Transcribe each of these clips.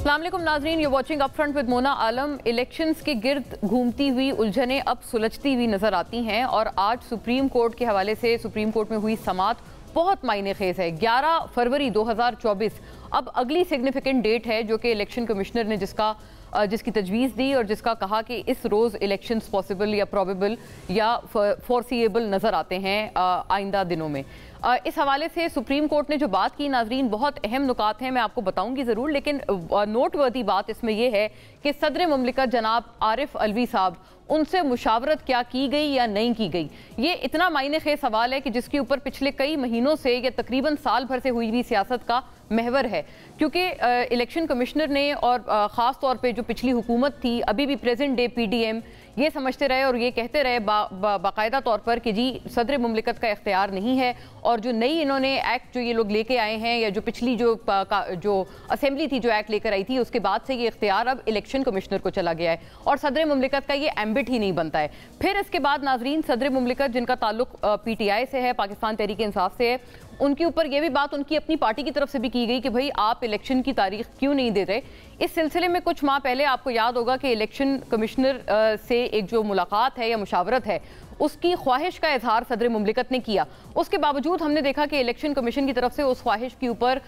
अस्सलाम वालेकुम नाज़रीन, you watching up front with Mona Alam. Elections के गिर्द घूमती हुई उलझनें अब सुलझती हुई नजर आती हैं और आज सुप्रीम कोर्ट के हवाले से सुप्रीम कोर्ट में हुई समात बहुत मायने खेज है। 11 फरवरी 2024 अब अगली सिग्निफिकेंट डेट है जो कि इलेक्शन कमिश्नर ने जिसकी तजवीज़ दी और जिसका कहा कि इस रोज़ इलेक्शंस पॉसिबल या प्रॉबेबल या फोरसीएबल नज़र आते हैं आइंदा दिनों में। इस हवाले से सुप्रीम कोर्ट ने जो बात की नाजरीन, बहुत अहम नुकात हैं, मैं आपको बताऊंगी ज़रूर, लेकिन नोटवर्दी बात इसमें यह है कि सदर मुमलिकत जनाब आरिफ अलवी साहब, उनसे मुशावरत क्या की गई या नहीं की गई, ये इतना मायने खेज सवाल है कि जिसके ऊपर पिछले कई महीनों से या तकरीबन साल भर से हुई हुई सियासत का महवर है। क्योंकि इलेक्शन कमिश्नर ने और ख़ास तौर पे जो पिछली हुकूमत थी, अभी भी प्रेजेंट डे PDM ये समझते रहे और ये कहते रहे बाकायदा तौर पर कि जी सदर मुमलिकत का इख्तियार नहीं है, और जो नई इन्होंने एक्ट जो ये लोग लेके आए हैं या जो पिछली जो असेंबली थी जो एक्ट लेकर आई थी, उसके बाद से ये इख्तियार अब इलेक्शन कमिश्नर को चला गया है और सदर मुमलिकत का ये एम्बिट ही नहीं बनता है। फिर इसके बाद नाजरीन सदर मुमलिकत जिनका ताल्लुक PTI से है, पाकिस्तान तहरीक इंसाफ से है, उनके ऊपर यह भी बात उनकी अपनी पार्टी की तरफ से भी की गई कि भाई आप इलेक्शन की तारीख क्यों नहीं दे रहे। इस सिलसिले में कुछ माह पहले आपको याद होगा कि इलेक्शन कमिश्नर से एक जो मुलाकात है या मुशावरत है, उसकी ख्वाहिश का इजहार सदर मुमलिकत ने किया। उसके बावजूद हमने देखा कि इलेक्शन कमीशन की तरफ से उस ख्वाहिश के ऊपर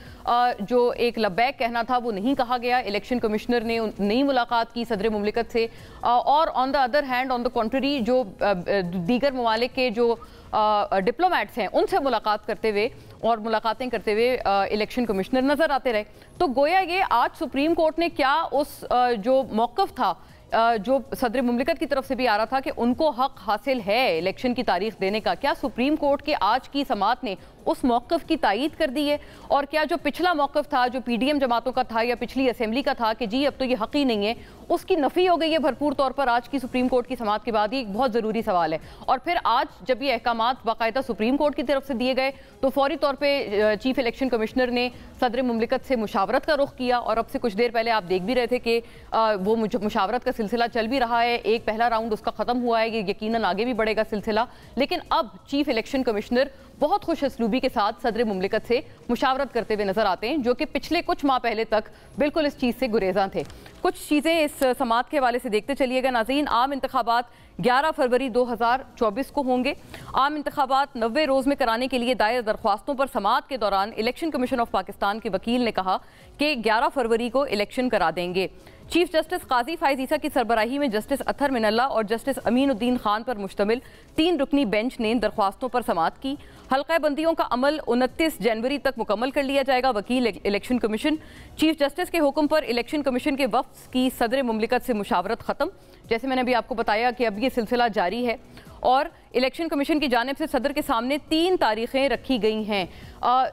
जो एक लब्बैक कहना था वो नहीं कहा गया। इलेक्शन कमिश्नर ने नई मुलाकात की सदर मुमलिकत से, और on the other hand, on the contrary, जो दीगर ममालिक के जो डिप्लोमेट्स हैं उनसे मुलाकात करते हुए और मुलाकातें करते हुए इलेक्शन कमिश्नर नजर आते रहे। तो गोया ये आज सुप्रीम कोर्ट ने क्या उस जो मौक़िफ़ था जो सदर मुमलिकत की तरफ से भी आ रहा था कि उनको हक हासिल है इलेक्शन की तारीख देने का, क्या सुप्रीम कोर्ट के आज की समात ने उस मौक़िफ़ की तायीद कर दी है? और क्या जो पिछला मौक़िफ़ था जो PDM जमातों का था या पिछली असेंबली का था कि जी अब तो ये हक़ ही नहीं है, उसकी नफ़ी हो गई है भरपूर तौर पर आज की सुप्रीम कोर्ट की समात के बाद? ये एक बहुत ज़रूरी सवाल है। और फिर आज जब ये अहकामात बाकायदा सुप्रीम कोर्ट की तरफ से दिए गए तो फौरी तौर पर चीफ इलेक्शन कमिश्नर ने सदर मुमलिकत से मुशावरत का रुख किया, और अब से कुछ देर पहले आप देख भी रहे थे कि वो मुशावरत का सिलसिला चल भी रहा है। एक पहला राउंड उसका ख़त्म हुआ है, ये यकीनन आगे भी बढ़ेगा सिलसिला। लेकिन अब चीफ इलेक्शन कमिश्नर बहुत खुश असलूबी के साथ सदर मुमलिकत से मुशावरत करते हुए नजर आते हैं, जो कि पिछले कुछ माह पहले तक बिल्कुल इस चीज़ से गुरेज़ां थे। कुछ चीज़ें इस समात के हवाले से देखते चलिएगा नाज़रीन। आम इंतखाबात 11 फरवरी 2024 को होंगे। आम इंतखाबात 90 रोज़ में कराने के लिए दायर दरख्वास्तों पर समात के दौरान इलेक्शन कमीशन ऑफ पाकिस्तान के वकील ने कहा कि 11 फरवरी को इलेक्शन करा देंगे। चीफ जस्टिस काजी फाइज ईसा की सरबराही में जस्टिस अतहर मिनल्ला और जस्टिस अमीनुद्दीन खान पर मुश्तमिल 3 रुकनी बेंच ने दरख्वास्तों पर समात की। हल्का बंदियों का अमल 29 जनवरी तक मुकम्मल कर लिया जाएगा। वकील इलेक्शन कमीशन, चीफ जस्टिस के हुक्म पर इलेक्शन कमीशन के वफ्द की सदर मुमलिकत से मुशावरत ख़त्म। जैसे मैंने अभी आपको बताया कि अब ये सिलसिला जारी है और इलेक्शन कमीशन की जानिब से सदर के सामने 3 तारीखें रखी गई हैं।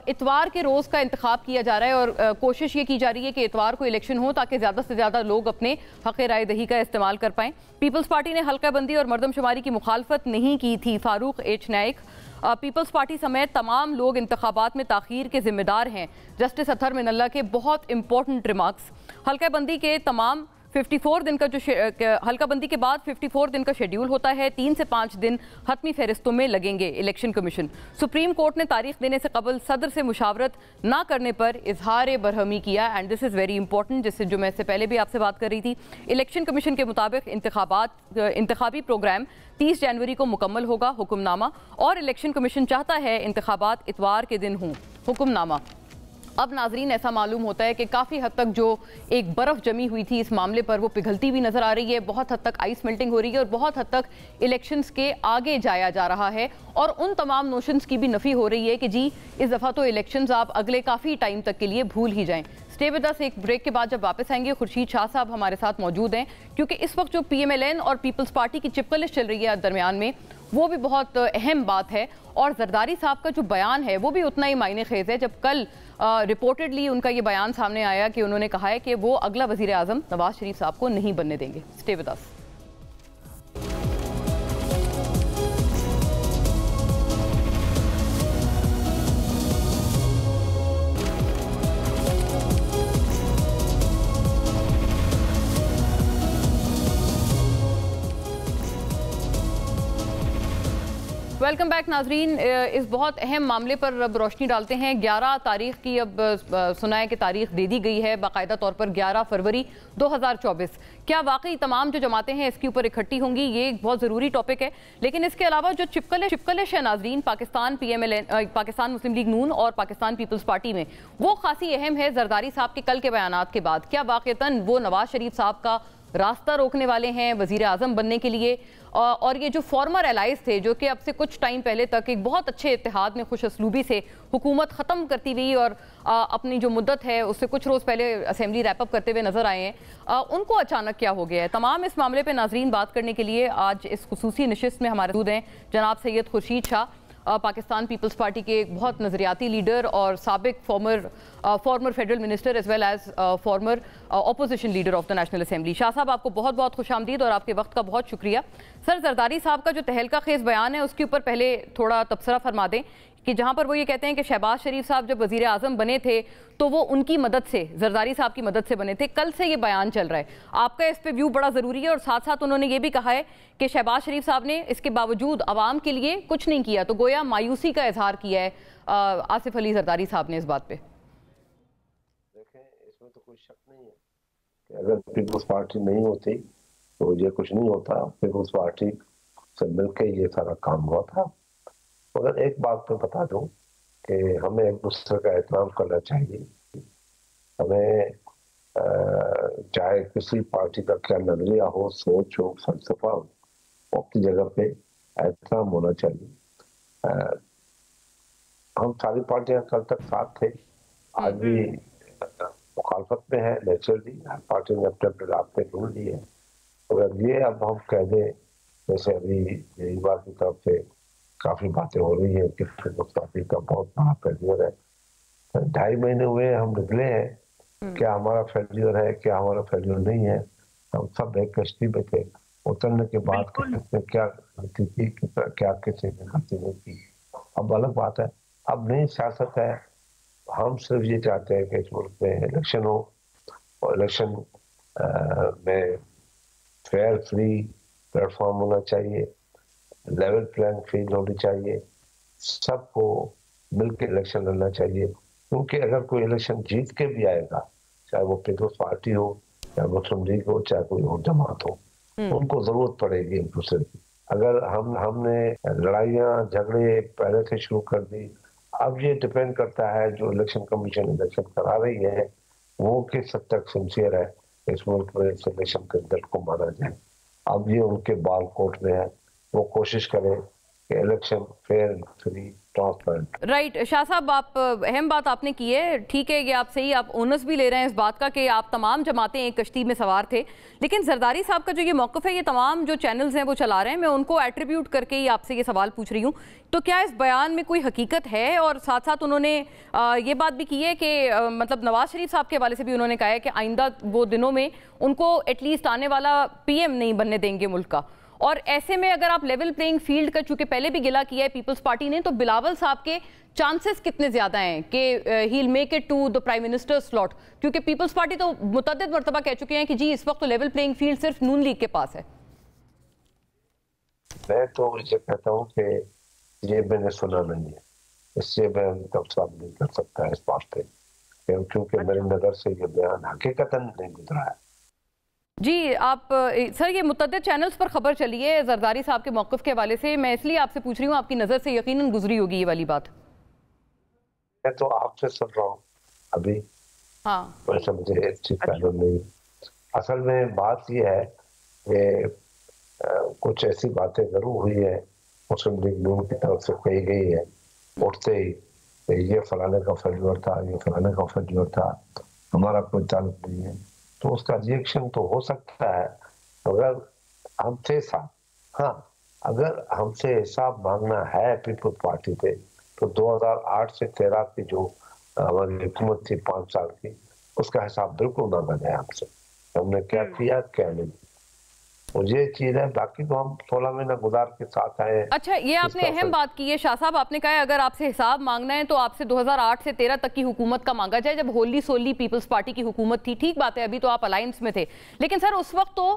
इतवार के रोज़ का इंतखाब किया जा रहा है और कोशिश ये की जा रही है कि इतवार को इलेक्शन हो ताकि ज़्यादा से ज़्यादा लोग अपने हक़ राय दही का इस्तेमाल कर पाएँ। पीपल्स पार्टी ने हल्का बंदी और मरदमशुमारी की मुखालफत नहीं की थी। Farooq H Naik, people's party समेत तमाम लोग इंतखाबात में ताख़ीर के जिम्मेदार हैं। जस्टिस अतहर मिनल्ला के बहुत इंपॉर्टेंट रिमार्क्स। हल्का बंदी के तमाम 54 दिन का जो हल्का बंदी के बाद 54 दिन का शेड्यूल होता है, 3 से 5 दिन हतमी फहरिस्तों में लगेंगे। इलेक्शन कमीशन, सुप्रीम कोर्ट ने तारीख देने से कबल सदर से मुशावरत ना करने पर इजहार बरहमी किया, and this is very important, जिससे जो मैं इससे पहले भी आपसे बात कर रही थी। इलेक्शन कमीशन के मुताबिक इंतखाबी प्रोग्राम 30 जनवरी को मुकम्मल होगा। हुक्मनामा, और इलेक्शन कमीशन चाहता है इंतखाबात इतवार के दिन हों। हुक्मनामा, अब नाजरीन ऐसा मालूम होता है कि काफ़ी हद तक जो एक बर्फ़ जमी हुई थी इस मामले पर वो पिघलती भी नज़र आ रही है। बहुत हद तक आइस मेल्टिंग हो रही है और बहुत हद तक इलेक्शंस के आगे जाया जा रहा है और उन तमाम नोशंस की भी नफ़ी हो रही है कि जी इस दफ़ा तो इलेक्शंस आप अगले काफ़ी टाइम तक के लिए भूल ही जाएँ। स्टे विद अस, एक ब्रेक के बाद जब वापस आएंगे खुर्शीद शाह साहब हमारे साथ मौजूद हैं, क्योंकि इस वक्त जो PMLN और पीपल्स पार्टी की चिपकलिश चल रही है दरमियान में, वो भी बहुत अहम बात है। और जरदारी साहब का जो बयान है वो भी उतना ही मायने खेज है। जब कल रिपोर्टेडली उनका ये बयान सामने आया कि उन्होंने कहा है कि वो अगला वज़ीर आज़म नवाज शरीफ साहब को नहीं बनने देंगे। Stay with us. Welcome back नाजरीन। इस बहुत अहम मामले पर अब रोशनी डालते हैं। 11 तारीख की अब सुना है कि तारीख दे दी गई है बाकायदा तौर पर 11 फरवरी 2024। क्या वाकई तमाम जो जमातें हैं इसके ऊपर इकट्ठी होंगी? ये एक बहुत ज़रूरी टॉपिक है। लेकिन इसके अलावा जो चिपकलिश है नाजरीन पाकिस्तान पाकिस्तान मुस्लिम लीग नून और पाकिस्तान पीपल्स पार्टी में, वो खासी अहम है जरदारी साहब के कल के बयानात के बाद। क्या वाकईतन वो नवाज शरीफ साहब का रास्ता रोकने वाले हैं वजीर आजम बनने के लिए? और ये जो फॉर्मर एलाइज थे जो कि अब से कुछ टाइम पहले तक एक बहुत अच्छे इत्तेहाद में खुश असलूबी से हुकूमत ख़त्म करती हुई और अपनी जो मुद्दत है उससे कुछ रोज़ पहले असेंबली रैपअप करते हुए नजर आए हैं, उनको अचानक क्या हो गया है? तमाम इस मामले पर नाजरीन बात करने के लिए आज इस खुसूसी नशिस्त में हमारे मौजूद हैं जनाब सैयद खुर्शीद शाह, पाकिस्तान पीपल्स पार्टी के एक बहुत नज़रियाती लीडर और साबिक former federal minister as well as former opposition leader of the national assembly. Shah साहब, आपको बहुत बहुत खुशामदीद और आपके वक्त का बहुत शुक्रिया। सर, जरदारी साहब का जो तहलका खेज बयान है उसके ऊपर पहले थोड़ा तबसरा फरमा दें कि जहां पर वो ये कहते हैं कि शहबाज शरीफ साहब जब वजीर आजम बने थे तो वो उनकी मदद से, जरदारी साहब की मदद से बने थे। कल से ये बयान चल रहा है, आपका इस पे व्यू बड़ा ज़रूरी है। और साथ साथ उन्होंने ये भी कहा है कि शहबाज शरीफ साहब ने इसके बावजूद आवाम के लिए कुछ नहीं किया, तो गोया मायूसी का इजहार किया है आसिफ अली जरदारी साहब ने इस बात पे। देखें, इसमें तो कोई शक नहीं है कि अगर पीपल्स पार्टी नहीं होती तो ये कुछ नहीं होता। पीपल्स पार्टी से मिलकर ये सारा काम हुआ था। मगर एक बात मैं बता दूं कि हमें एक दूसरे का एहतराम करना चाहिए। हमें चाहे किसी पार्टी का क्या नजरिया हो, सोच हो, फलसफा हो, अपनी जगह पे एहतराम होना चाहिए। हम सारी पार्टियां कल तक साथ थे, आज भी मुखालफत में है। नेचुरली हर पार्टी ने अपने अपने रास्ते ढूंढ लिए हैं। अगर ये अब हम कह दें, जैसे अभी युवा की तरफ से काफी बातें हो रही है कि पीपल्स पार्टी का बहुत बड़ा फेलियर है, 2.5 महीने हुए हम निकले हैं, क्या हमारा फेलियर है, क्या हमारा फेलियर नहीं है? हम सब एक कश्ती में थे। उतरने के बाद किसने क्या गलती की, क्या किसी ने गलती नहीं की, अब अलग बात है। अब नई सियासत है। हम सिर्फ ये चाहते हैं कि इस मुल्क में इलेक्शन हो और इलेक्शन में फेयर फ्री प्लेटफॉर्म होना चाहिए, लेवल प्लेइंग फील्ड होनी चाहिए, सबको मिलकर इलेक्शन लड़ना चाहिए। क्योंकि अगर कोई इलेक्शन जीत के भी आएगा, चाहे वो पीपल्स पार्टी हो, चाहे मुस्लिम लीग हो, चाहे कोई और जमात हो, उनको जरूरत पड़ेगी एक दूसरे की। अगर हमने लड़ाइयाँ झगड़े पहले से शुरू कर दी, अब ये डिपेंड करता है जो इलेक्शन कमीशन इलेक्शन करा रही है वो किस हद तक सिंसियर है इस मुल्क में इस इलेक्शन के रिजल्ट को माना जाए। अब ये उनके बाल कोर्ट में है, वो कोशिश करें कि election fair free transparent. Right Shah साहब, आप अहम बात आपने की है। ठीक है, ये आप सही, आप ओनस भी ले रहे हैं इस बात का कि आप तमाम जमातें एक कश्ती में सवार थे। लेकिन जरदारी साहब का जो ये मौक़िफ़ है, ये तमाम जो चैनल्स हैं वो चला रहे हैं, मैं उनको एट्रीब्यूट करके ही आपसे ये सवाल पूछ रही हूँ। तो क्या इस बयान में कोई हकीकत है? और साथ साथ उन्होंने ये बात भी की है कि मतलब नवाज शरीफ साहब के हवाले से भी उन्होंने कहा है कि आइंदा वो दिनों में उनको एटलीस्ट आने वाला PM नहीं बनने देंगे मुल्क का। और ऐसे में अगर आप लेवल प्लेइंग फील्ड का चूंकि पहले भी गिला किया है पीपल्स पार्टी ने, तो बिलावल साहब के चांसेस कितने ज्यादा हैं कि he will make it to the prime minister slot? क्योंकि पीपल्स पार्टी तो मुतअद्दिद मरतबा कह चुके हैं कि जी इस वक्त तो लेवल प्लेइंग फील्ड सिर्फ नून लीग के पास है। मैं तो ये कहता हूँ कि ये मैंने सुना नहीं है, इससे मैं तबसरा नहीं कर सकता इस बात पे, क्योंकि मेरी नजर से ये बयान हकीकतन नहीं गुजरा है। जी आप सर, ये मुतअद्दिद चैनल्स पर खबर चली है जरदारी साहब के मौक़िफ़ के हवाले से, मैं इसलिए आपसे पूछ रही हूँ, आपकी नज़र से यकीनन गुजरी होगी ये वाली बात। मैं तो आपसे सुन रहा हूँ अभी। हाँ, वैसे मुझे एक चीज मालूम नहीं। असल में बात ये है कि कुछ ऐसी बातें जरूर हुई है, मुस्लिम लीग नून की तरफ से कही गई है उठते ही, ये फलाने का फेल्यूर था, ये फलाने का फेल्यूर था, हमारा कोई ताल्लुक नहीं है। तो उसका रिएक्शन तो हो सकता है अगर हमसे अगर हमसे हिसाब मांगना है पीपल्स पार्टी पे, तो 2008 से 13 की जो हमारी हुकूमत थी 5 साल की, उसका हिसाब बिल्कुल मांगा जाए हमसे, हमने क्या किया क्या नहीं। मुझे चीज है, बाकी तो हम 16 महीना गुजार के साथ आए हैं। अच्छा, ये आपने अहम बात की है शाह साहब, आपने कहा है अगर आपसे हिसाब मांगना है तो आपसे 2008 से 13 तक की हुकूमत का मांगा जाए, जब होली सोली पीपल्स पार्टी की हुकूमत थी। ठीक बात है, अभी तो आप अलायंस में थे, लेकिन सर उस वक्त तो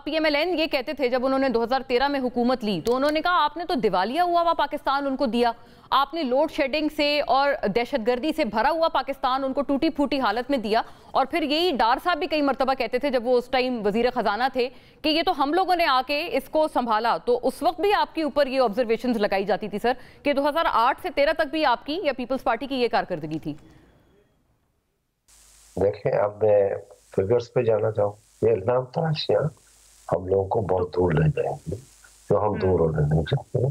PMLN ये कहते थे, जब उन्होंने 2013 में हुकूमत ली तो उन्होंने कहा आपने तो दिवालिया हुआ हुआ पाकिस्तान उनको दिया, आपने लोड शेडिंग से और दहशतगर्दी से भरा हुआ पाकिस्तान उनको टूटी फूटी हालत में दिया। और फिर यही डार साहब भी कई मरतबा कहते थे, जब वो उस टाइम वजीर खजाना थे, कि ये तो हम लोगों ने आके इसको संभाला। तो उस वक्त भी आपके ऊपर ये ऑब्जर्वेशंस लगाई जाती थी सर, कि 2008 से 13 तक भी आपकी या पीपल्स पार्टी की ये कारकर्दगी थी। देखें, अब मैं फिगर्स पे जाना चाहूँ, ये इल्जाम तराशियां हम लोगों को बहुत दूर ले जाएंगे, जो हम दूर होने नहीं चाहते।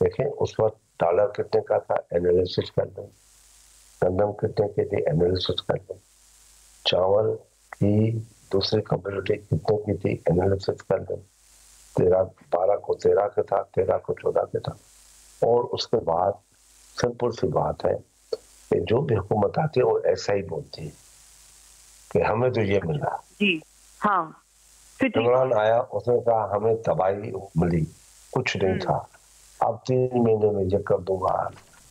देखें, उस वक्त डॉलर कितने का था, एनालिसिस कर लें, गंदम कितने की थी, एनालिसिस कर लें, चावल की दूसरी कम्युनिटी कितने की थी, एनालिसिस कर लें, 12 को 13 का था, 13 को 14 का था। और उसके बाद सिंपल सी बात है कि जो भी हुकूमत आती है वो ऐसा ही बोलती है कि हमें तो ये मिला जी। हाँ, इमरान आया, उसने कहा हमें तबाही मिली, कुछ नहीं था, अब 3 महीने में ये कर दूंगा,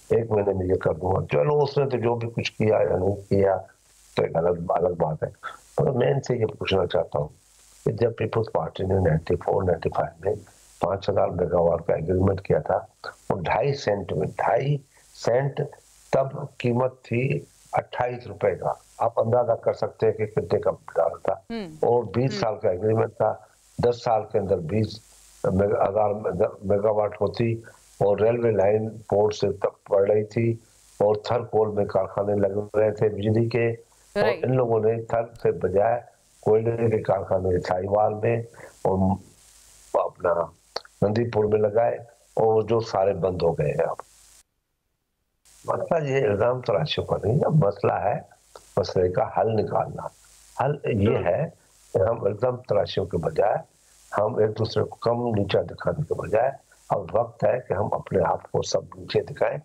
1 महीने में ये कर दूंगा। चलो, उसने तो जो भी कुछ किया या नहीं किया तो एक अलग बात है। पर मैं इनसे ये पूछना चाहता हूँ कि जब पीपल्स पार्टी ने 94-95 में 5000 मेगावाट का एग्रीमेंट किया था, वो 2.5 सेंट में, 2.5 सेंट तब कीमत थी 28 रुपए का। आप अंदाजा कर सकते हैं कि कितने का डॉलर था। और 20 साल का एग्रीमेंट था, 10 साल के अंदर 20,000 मेगावाट होती, और रेलवे लाइन पोर्ट से तक पड़ रही थी, और थर्मोकोल में कारखाने लग रहे थे बिजली के। और इन लोगों ने थर से बजाय कोयले के कारखाने साहिवाल में और अपना नंदीपुर में लगाए, और जो सारे बंद हो गए हैं। अब मसला ये इल्जाम तराशियों का नहीं है, मसला है मसले का हल निकालना। हल ये है कि हम इल्जाम तराशियों के बजाय, हम एक दूसरे को कम नीचा दिखाने के बजाय, अब वक्त है कि हम अपने आप को सब नीचे दिखाएं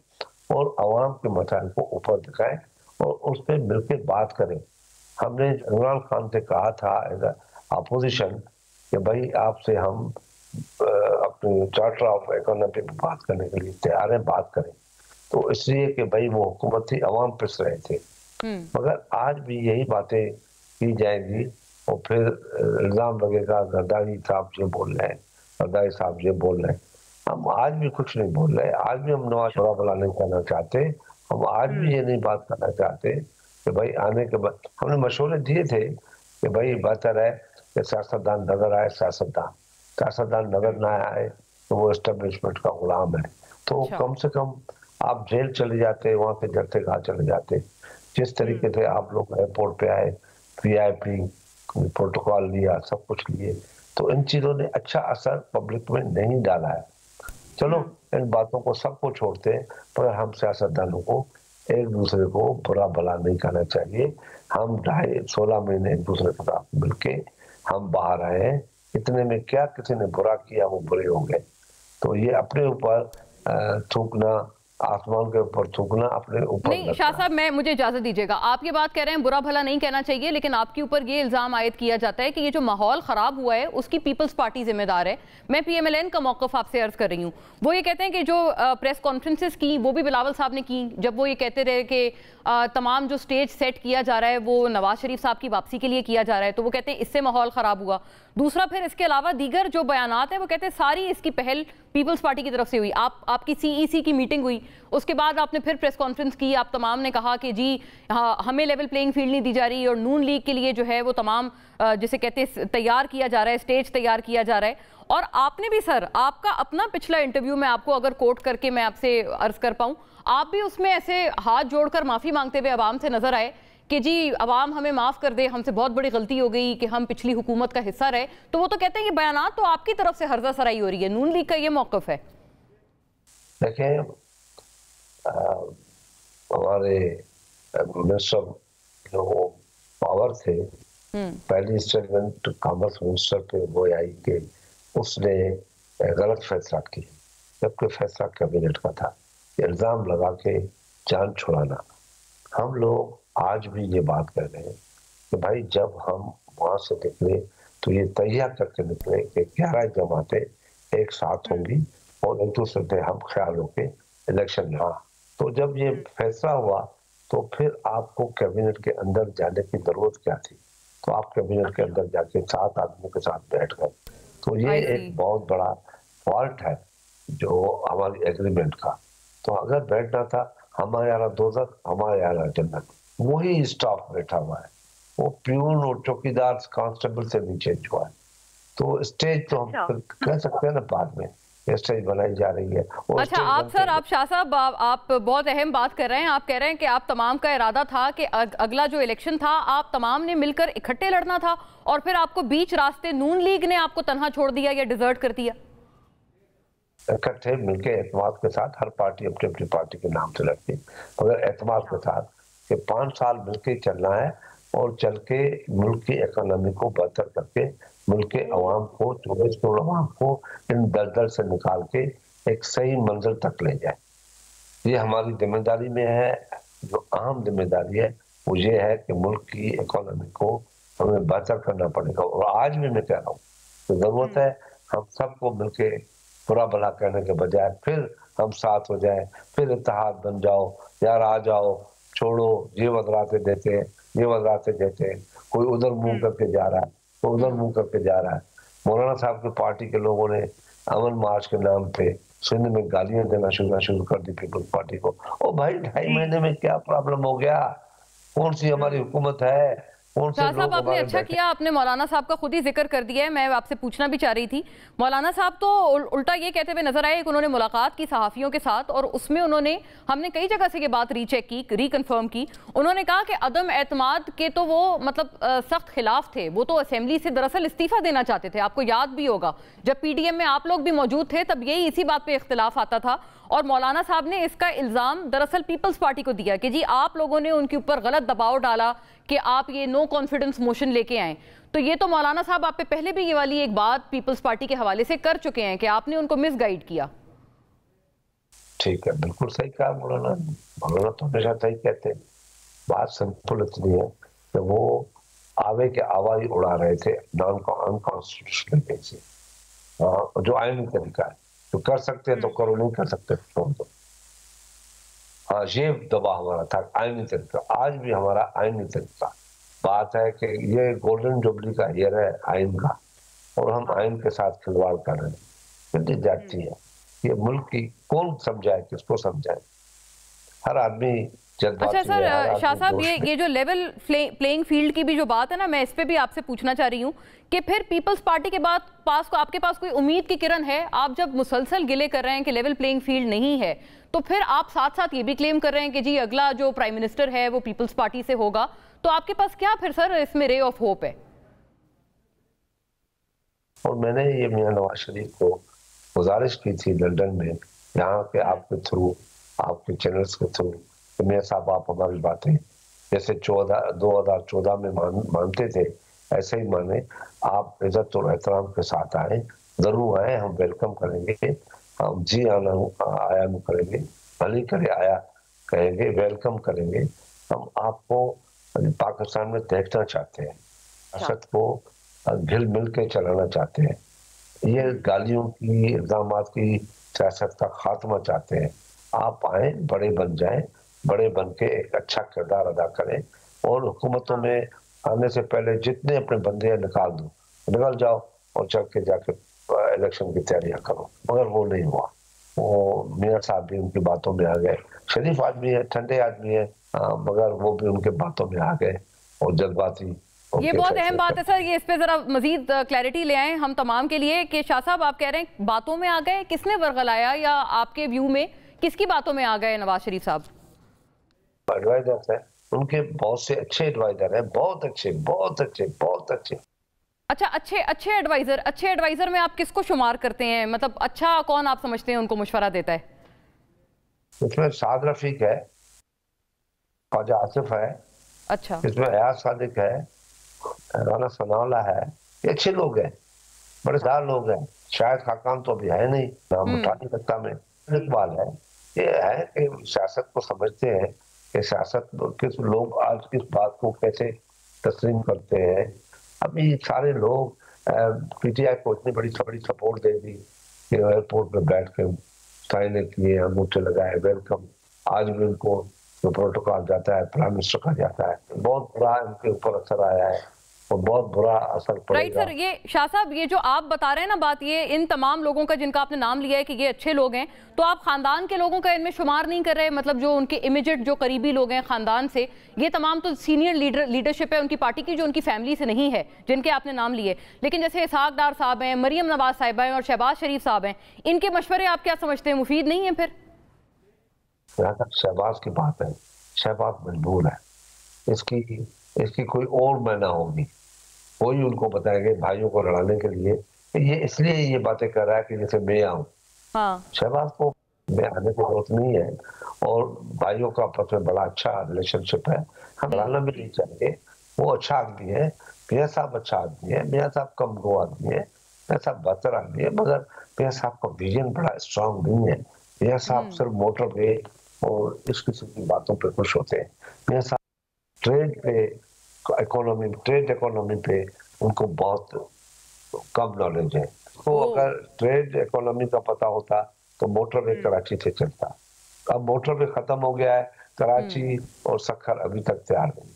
और आवाम के मसाइल को ऊपर दिखाएं और उस पर मिलकर बात करें। हमने इमरान खान से कहा था एज अपोजिशन कि भाई आपसे हम अपने चार्टर ऑफ इकोनॉमी पे बात करने के लिए तैयार हैं, बात करें। तो इसलिए कि भाई वो हुकूमत थी, अवाम पिस रहे थे। मगर आज भी यही बातें की जाएंगी और फिर इल्जाम लगेगा जरदारी साहब ये बोल रहे हैं, जरदारी साहब ये बोल रहे हैं। हम आज भी कुछ नहीं बोल रहे, आज भी हम नवाज बुरा भला नहीं करना चाहते। हम आज भी ये नहीं बात करना चाहते कि भाई आने के बाद हमने मशवरे दिए थे कि भाई बेहतर है कि सियासतदान नजर आए, सियासतदान नजर ना आए तो वो एस्टेब्लिशमेंट का गुलाम है। तो कम से कम आप जेल चले जाते, वहां से जगते घाट चले जाते। जिस तरीके से आप लोग एयरपोर्ट पे आए, VIP प्रोटोकॉल लिया, सब कुछ लिए, तो इन चीजों ने अच्छा असर पब्लिक में नहीं डाला है। चलो, इन बातों को सबको छोड़ते हैं, पर हम सियासतदानों को एक दूसरे को बुरा भला नहीं करना चाहिए। हम 16 महीने एक दूसरे के साथ मिलके हम बाहर आए हैं, इतने में क्या किसी ने बुरा किया वो बुरे हो गए। तो ये अपने ऊपर थूकना, आसमान के ऊपर थूकना अपने ऊपर नहीं। शाह साहब, मुझे इजाजत दीजिएगा, आप ये बात कह रहे हैं बुरा भला नहीं कहना चाहिए, लेकिन आपके ऊपर ये इल्जाम आयद किया जाता है कि ये जो माहौल खराब हुआ है उसकी पीपल्स पार्टी जिम्मेदार है। मैं PMLN का मौकफ आपसे अर्ज कर रही हूँ। वो ये कहते हैं कि जो प्रेस कॉन्फ्रेंसेस की वो भी बिलावल साहब ने की, जब वो ये कहते रहे कि तमाम जो स्टेज सेट किया जा रहा है वो नवाज शरीफ साहब की वापसी के लिए किया जा रहा है, तो वो कहते हैं इससे माहौल खराब हुआ। दूसरा, फिर इसके अलावा दीगर जो बयानात है वो कहते हैं सारी इसकी पहल पीपल्स पार्टी की तरफ से हुई। आपकी CEC की मीटिंग हुई, उसके बाद आपने फिर प्रेस कॉन्फ्रेंस की, आप तमाम ने कहा कि जी हाँ, हमें लेवल प्लेइंग फील्ड नहीं दी जा रही, और नून लीग के लिए जो है वो तमाम जिसे कहते हैं तैयार किया जा रहा है, स्टेज तैयार किया जा रहा है। और आपने भी सर, आपका अपना पिछला इंटरव्यू में आपको अगर कोट करके मैं आपसे अर्ज कर पाऊं, आप भी उसमें ऐसे हाथ जोड़कर माफी मांगते हुए अवाम से नजर आए कि जी अवाम हमें माफ कर दे, हमसे बहुत बड़ी गलती हो गई कि हम पिछली हुकूमत का हिस्सा रहे। तो वो तो कहते हैं कि बयानात तो आपकी तरफ से हर्जा सराई हो रही है, नून लीग का ये मौकफ है। देखें, हमारे मिनिस्टर जो पावर थे, पहली स्टेटमेंट कॉमर्स मिनिस्टर पे वो आई कि उसने गलत फैसला किया, जबकि फैसला कैबिनेट का था। इल्जाम लगा के जान छुड़ाना। हम लोग आज भी ये बात कर रहे हैं कि भाई जब हम वहां से निकले तो ये तैयार करके निकले कि 11 जमातें एक साथ होंगी और एक दूसरे से हम ख्याल होके इलेक्शन हाँ। तो जब ये फैसला हुआ तो फिर आपको कैबिनेट के अंदर जाने की जरूरत क्या थी? तो आप कैबिनेट के अंदर जाके 7 आदमियों के साथ बैठ गए। तो ये एक बहुत बड़ा फॉल्ट है जो हमारी एग्रीमेंट का। तो अगर बैठना था हमारे यहाँ दोजख, हमारे यहाँ जन्नत, वही स्टाफ बैठा हुआ है, वो प्यून और चौकीदार कांस्टेबल से भी चेंज हुआ है। तो स्टेज तो हम कह सकते हैं ना बाद में स्टेज बनाई जा रही है। अच्छा आप शाह साहब आप बहुत अहम बात कर रहे हैं। आप कह रहे हैं कि आप तमाम का इरादा था कि अगला जो इलेक्शन था आप तमाम ने मिलकर इकट्ठे लड़ना था और फिर आपको बीच रास्ते नून लीग ने आपको तन्हा छोड़ दिया या डिजर्ट कर दिया। इकट्ठे मिलकर एतमाद के साथ हर पार्टी अपनी अपनी पार्टी के नाम से लड़ती, मगर एतमाद के साथ कि 5 साल मिलकर चलना है और चल के मुल्क की इकोनॉमी को बेहतर करके मुल्क के अवाम को 24 करोड़ अवाम को इन दलदल से निकाल के एक सही मंजिल तक ले जाए। ये हमारी जिम्मेदारी में है। जो अहम जिम्मेदारी है वो ये है कि मुल्क की इकोनॉमी को हमें बेहतर करना पड़ेगा। और आज भी मैं कह रहा हूँ तो जरूरत है हम सबको मिलके बुरा भला कहने के बजाय फिर हम साथ हो जाए, फिर इत्तेहाद बन जाओ, यार आ जाओ, छोड़ो ये वजराते देते, ये वजराते देते, कोई उधर मुंह करके जा रहा है, कोई उधर मुंह करके जा रहा है। मौलाना साहब की पार्टी के लोगों ने अमन मार्च के नाम पे सिंध में गालियां देना शुरू कर दी पीपल्स पार्टी को। ओ भाई 2.5 महीने में क्या प्रॉब्लम हो गया? कौन सी हमारी हुकूमत है? शाह साहब आपने अच्छा किया, आपने मौलाना साहब का खुद ही जिक्र कर दिया है। मैं आपसे पूछना भी चाह रही थी। मौलाना साहब तो उल्टा ये कहते हुए नजर आए कि उन्होंने मुलाकात की सहाफियों के साथ और उसमें उन्होंने, हमने कई जगह से ये बात रीचेक की, रिकन्फर्म की, उन्होंने कहा कि अदम एतमाद के तो वो मतलब सख्त खिलाफ थे, वो तो असेंबली से दरअसल इस्तीफा देना चाहते थे। आपको याद भी होगा जब PDM में आप लोग भी मौजूद थे तब यही इसी बात पे इख्तिलाफ आता था और मौलाना साहब ने इसका इल्जाम दरअसल पीपल्स पार्टी को दिया कि जी आप लोगों ने उनके ऊपर गलत दबाव डाला कि आप ये नो कॉन्फिडेंस मोशन लेके आए। तो ये तो मौलाना साहब आप पे पहले भी ये वाली एक बात पीपल्स पार्टी के हवाले से कर चुके हैं कि आपने उनको मिसगाइड किया। ठीक है, बिल्कुल सही कहा मौलाना। मौलाना तो हमेशा सही कहते हैं। बात सिंपल इतनी है कि वो आवे के आवाज उड़ा रहे थे अनकॉन्स्टिट्यूशनल बेसिस, जो आईनी तरीका है। तो कर सकते हैं तो करो, नहीं कर सकते छोड़ दो। हाँ, ये दबाव हमारा था आईनी तरीका, आज भी हमारा आईनी तरीका। बात है कि ये गोल्डन जुबली का ईयर है आइन का और हम आइन के साथ खिलवाड़ कर रहे हैं। कितनी जाती है ये मुल्क की, कौन समझाए, किसको समझाए? हर आदमी। अच्छा सर, शाह साहब ये जो लेवल प्लेइंग फील्ड की भी जो बात है ना, मैं इस पे भी आपसे पूछना चाह रही हूँ कि फिर पीपल्स पार्टी के बाद आपके पास कोई उम्मीद की किरण है? आप जब मुसलसल गिले कर रहे हैं कि लेवल प्लेइंग फील्ड नहीं है, तो फिर आप साथ साथ ये भी क्लेम कर रहे हैं कि जी अगला जो प्राइम मिनिस्टर है वो पीपल्स पार्टी से होगा, तो आपके पास क्या फिर सर इसमें रे ऑफ होप है? और मैंने ये मियां नवाज शरीफ को गुजारिश की थी लंदन में, यहाँ के आपके थ्रू, आपके चैनल्स के थ्रू, मियां साहब आप हमारी बातें जैसे 2014 में मानते थे ऐसे ही माने। आप इज्जत और एहतराम के साथ आए, जरूर आए, हम वेलकम करेंगे, हम जी आना आया करेंगे, भली करे आया कहेंगे, वेलकम करेंगे। हम आपको पाकिस्तान में देखना चाहते हैं, असद को घिल मिल के चलाना चाहते हैं, ये गालियों की, इल्जामात की सियासत का खात्मा चाहते हैं। आप आए, बड़े बन जाएं, बड़े बन के एक अच्छा किरदार अदा करें और हुकूमतों में आने से पहले जितने अपने बंदे निकल जाओ और चल के जाके इलेक्शन की तैयारियां करो। मगर वो नहीं हुआ। वो मियां साहब भी उनकी बातों में आ गए। शरीफ आदमी है, ठंडे आदमी है, मगर वो भी उनके बातों में आ गए और जज्बाती। ये बहुत अहम बात है सर, ये इस पे जरा मजीद क्लैरिटी ले आए हम तमाम के लिए कि शाह साहब आप कह रहे हैं बातों में आ गए, किसने वर्गलाया या आपके व्यू में किसकी बातों में आ गए नवाज शरीफ साहब? एडवाइजर है उनके, बहुत से अच्छे एडवाइजर हैं, बहुत अच्छे, बहुत अच्छे, बहुत अच्छे। अच्छा, अच्छे एडवाइजर में आप किसको शुमार करते हैं? मतलब अच्छा कौन आप समझते हैं उनको मशवरा देता है? इसमें साद रफीक है, ख्वाजा आसिफ है, अच्छा, इसमें अयाज सादिक है, राना सनाउल्लाह है। ये अच्छे लोग हैं, बड़े सारे लोग हैं। शायद खाकान तो अभी है नहीं, नाम बता नहीं सकता मैं। इकबाल है। ये है कि सियासत को समझते हैं कि सियासत किस लोग आज किस बात को कैसे तस्लीम करते हैं। अभी सारे लोग पीटीआई को इतनी बड़ी सपोर्ट दे दी कि एयरपोर्ट पे बैठ के साइन किए, अंगूठे लगाए, वेलकम। आज भी उनको जो प्रोटोकॉल जाता है प्राइम मिनिस्टर का जाता है, बहुत बुरा इनके ऊपर असर आया है और बहुत बुरा असर पड़ेगा। राइट सर, ये शाह साहब, ये जो आप बता रहे हैं ना बात, ये इन तमाम लोगों का जिनका आपने नाम लिया है कि ये अच्छे लोग हैं, तो आप खानदान के लोगों का इनमें शुमार नहीं कर रहे? मतलब जो उनके इमीडिएट जो करीबी लोग हैं खानदान से, ये तमाम तो सीनियर लीडरशिप है उनकी पार्टी की जो उनकी फैमिली से नहीं है, जिनके आपने नाम लिए। लेकिन जैसे इसहाक डार साहब हैं, मरियम नवाज साहिबा हैं और शहबाज शरीफ साहब हैं, इनके मशवरे आप क्या समझते हैं, मुफीद नहीं है फिर? शहबाज की बात है, शहबाज मजबूर है, इसकी कोई और मैना होगी, वही उनको बताएंगे भाइयों को लड़ाने के लिए। ये इसलिए ये बातें कर रहा है कि जैसे मैं आऊं। हाँ। शहबाज को मैं आने की जरूरत नहीं है और भाइयों का आपस में बड़ा अच्छा रिलेशनशिप है, हम लड़ाना भी नहीं चाहिए। वो अच्छा आदमी है, मियां साहब अच्छा आदमी है, मियां साहब कम गो आदमी है, मियां साहब बेहतर आदमी है, मगर मियां साहब का विजन बड़ा स्ट्रांग नहीं है। मियां साहब सिर्फ मोटरवे और इस किस्म की बातों पे खुश होते हैं। मियां साहब ट्रेड इकोनॉमी पे उनको बहुत कम नॉलेज है। तो अगर ट्रेड इकोनॉमी का पता होता तो मोटरवे कराची से चलता। अब मोटरवे खत्म हो गया है, कराची और सखर अभी तक तैयार नहीं।